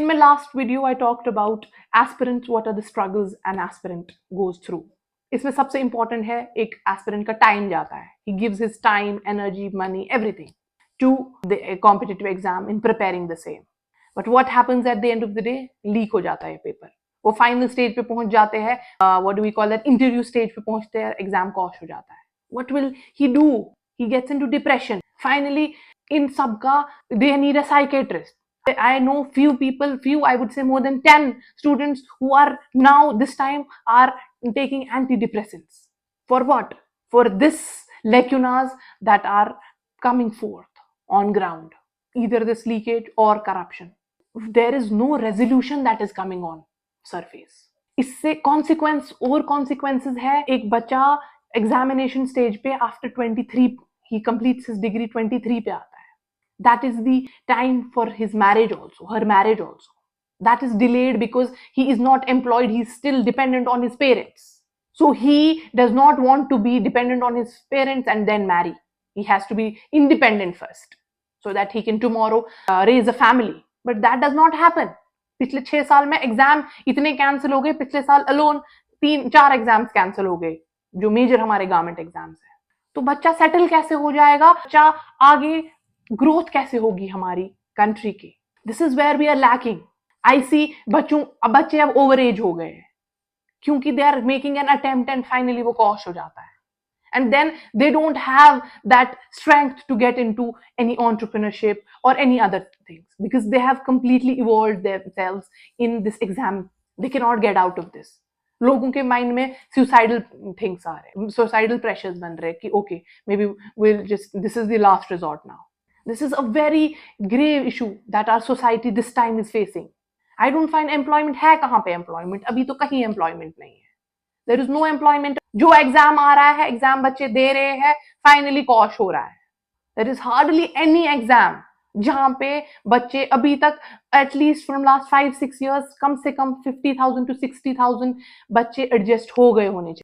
my last video I talked about aspirants, what are the struggles an aspirant goes through. इसमें सबसे important है एक aspirant का time जाता है. He gives his time, energy, money, everything to the competitive exam in preparing the same. But what happens at the end of the day? Leak हो जाता है पेपर. वो फाइनल स्टेज पे पहुंच जाते हैं, what do we call that, interview stage पे पहुंचते हैं, एग्जाम क्रैश हो जाता है. What will he do? He gets into depression. Finally, in सबका they need a psychiatrist. I know few people, I would say more than 10 students who are now this time are taking antidepressants. For what? For this lacunas that are coming forth on ground, either this leakage or corruption. There is no resolution that is coming on surface. इससे consequence और consequences है. एक बच्चा examination stage पे after 23 he completes his degree 23 पे आता है. That is the time for his marriage also, her marriage also. That is delayed because he is not employed, he is still dependent on his parents. So he does not want to be dependent on his parents and then marry. He has to be independent first so that he can tomorrow raise a family. But that does not happen. पिछले 6 साल में exam इतने cancel हो गए, पिछले साल alone 3-4 exams cancel हो गए जो मेजर हमारे गवर्नमेंट एग्जाम्स है. तो बच्चा सेटल कैसे हो जाएगा, बच्चा आगे ग्रोथ कैसे होगी हमारी कंट्री की. This is where we are lacking. I see बच्चे अब ओवर एज हो गए हैं क्योंकि they are making an attempt and finally वो क्रैश हो जाता है. And then they don't have that strength to get into any entrepreneurship or any other things because they have completely evolved themselves in this exam. They cannot get out of this. लोगों के mind में suicidal things आ रहे हैं, suicidal pressures बन रहे हैं कि okay, maybe we'll just, this is the last resort now. This is a very grave issue that our society this time is facing. I don't find employment. है कहाँ पे employment? अभी तो कहीं employment नहीं है. There is no employment. जो exam आ रहा है, एग्जाम बच्चे दे रहे हैं, फाइनली क्रैश हो रहा है. There is hardly any exam जहां पे बच्चे अभी तक एटलीस्ट फ्रॉम लास्ट 5-6 years कम से कम 50,000 to 60,000 बच्चे एडजस्ट हो गए होने चाहिए.